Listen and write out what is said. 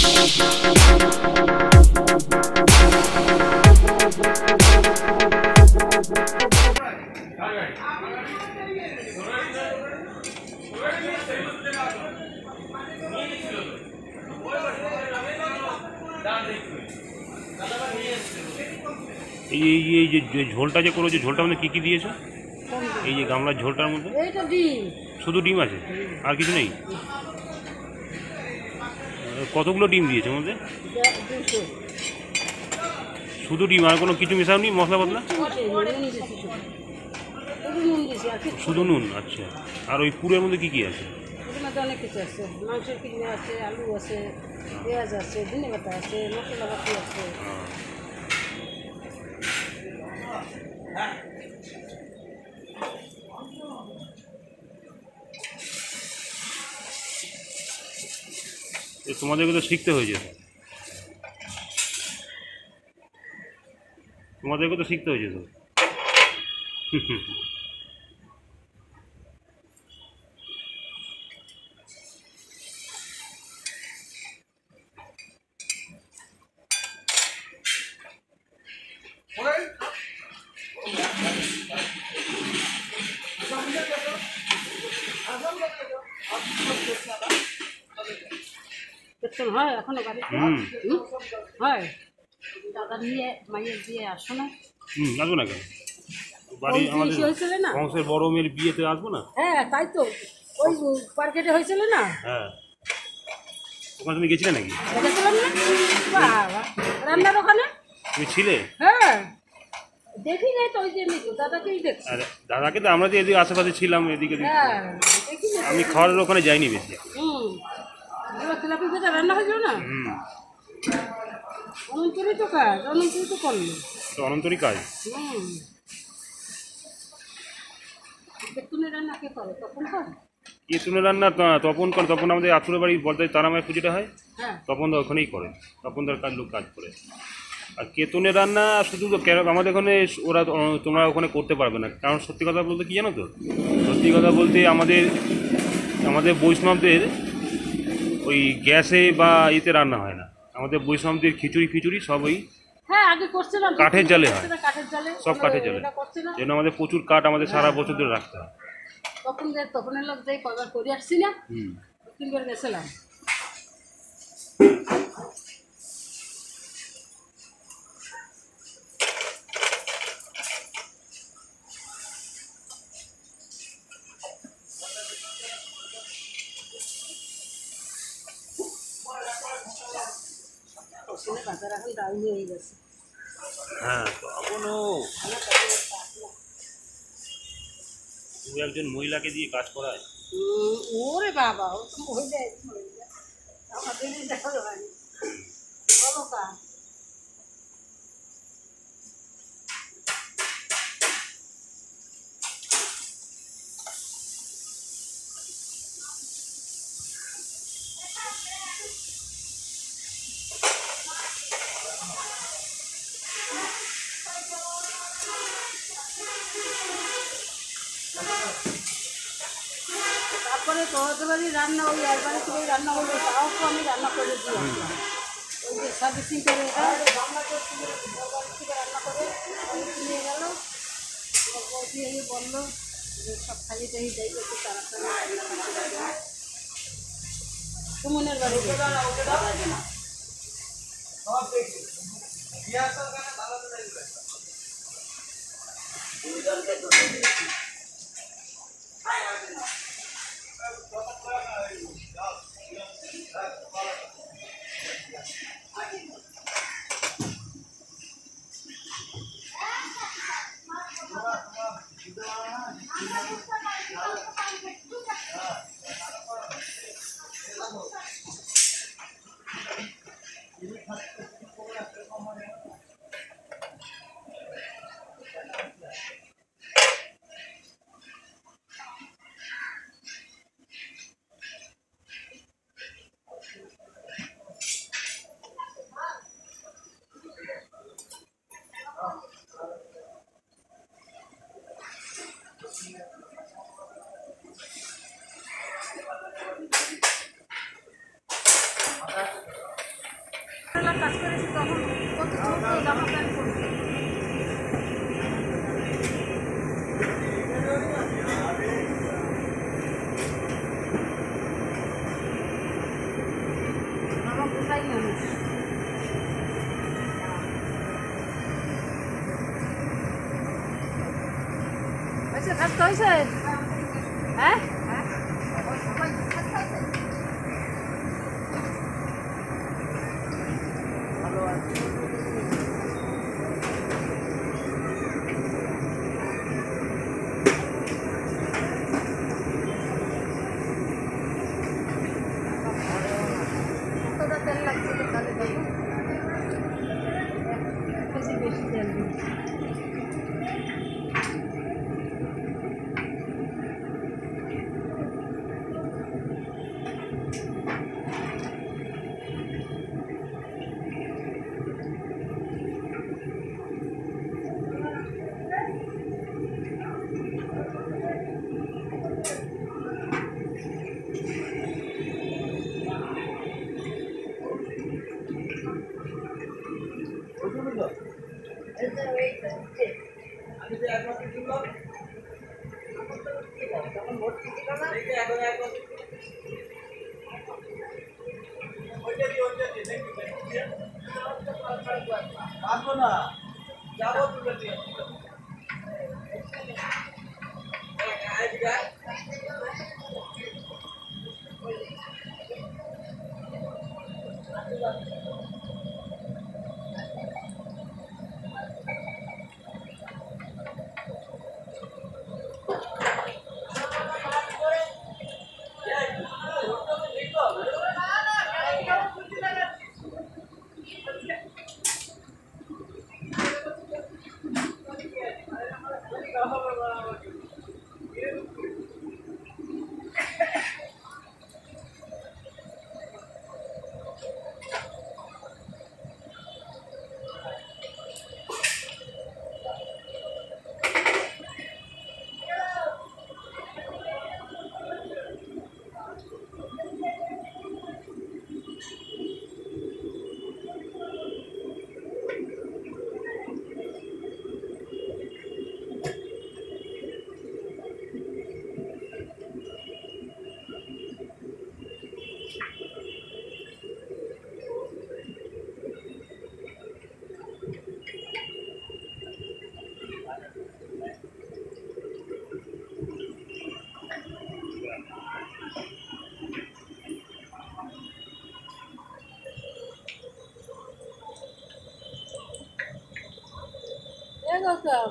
এই যে ঝোলটা যে করো, যে ঝোলটার মধ্যে কী দিয়েছো? এই যে গামলার ঝোলটার মধ্যে শুধু ডিম আছে, আর কিছু নেই? কতগুলো ডিম দিয়েছো মধ্যে? শুধু ডিম, আর কোনো কিছু মেশাওনি মশলা বদলা? শুধু নুন। আচ্ছা, আর ওই পুরের মধ্যে কী আছে? অনেক কিছু আছে, মাংসের কিডনি আছে, আলু আছে, পেঁয়াজ আছে, ধনে পাতা আছে, মশলা পাতি আছে। তোমাদেরকে তো শিখতে হয়েছে, তোমাদেরকে তো শিখতে হয়েছে তো। হয় এখনো বাড়িতে হয়, দাদা নিয়ে মাইয়ের দিয়ে আসো না? আসবো না কেন, বাড়ি আমাদের হয়েছিল না, বংশের বড় মেয়ের বিয়েতে আসবো না? হ্যাঁ তাই তো, ওই মার্কেটে হয়েছিল না? হ্যাঁ, ওখানে তুমি গেছিলে নাকি? দেখেছিলাম না, বাবা রান্নার ওখানে তুমি ছিলে? হ্যাঁ, দেখি নাই তো, ওই যে দাদাকেই দেখছি। দাদাকে তো আমরা যে এদিকে আশেপাশে ছিলাম, এদিকে হ্যাঁ, আমি খাওয়ার ওখানে যাইনি বেশি। তেলাপি ভেজা রান্না হয়েছিল না, অনন্তরই তো কাজ, অনন্তরই তো করলো, অনন্তরই কাজ। বেতুনের রান্না কে করে, তখন করে? কেতুনের রান্না তপন করে, তপন আমাদের আতুরের বাড়ি বলতে তারামায়ের পুজোটা হয়, তপন দা ওখানেই করে, তপন দার কাজ লোক কাজ করে। আর কেতুনের রান্না শুধু আমাদের ওখানে ওরা, তোমরা ওখানে করতে পারবে না, কারণ সত্যি কথা বলতে কি জানো তো, সত্যি কথা বলতে আমাদের বৈষ্ণবদের ওই গ্যাসে বা ইতে রান্না হয় না, আমাদের বৈষ্ণবদের খিচুড়ি সব ওই কাঠের জালে হয়, সব কাঠের জালে, যেন আমাদের প্রচুর কাঠ আমাদের সারা বছর ধরে রাখতে হয়। তপনের লোক যাই কবার করে আসছি না, তিনবার গেছিলাম। বাজার এখন ডাউন হয়ে গেছে। হ্যাঁ, তুমি একজন মহিলাকে দিয়ে কাজ করায়? ওরে বাবা, ও তো মহিলা আমাদের দেখা হয়নি, বলো কা তারপরে তোমাদের বাড়ি রান্না, ওই আর বাড়ি থেকে রান্না হলো, তাও তো আমি রান্না করে দিই। ওই যে সার্ভিসিং করে রান্না করে নিয়ে গেল, বললো যে সব খালি টাই যাই একটু তাড়াতাড়ি রান্না করতে, সুমনের বাড়ি করেছি তখন কত ছোট জামা প্যান্ট পরতো। বাবা কোথায় মানুষ হয়েছে খাট হয়েছে হ্যাঁ কতটা তেল লাগছিল তাহলে দেখো বেশি বেশি তেল দিই এ গৌতম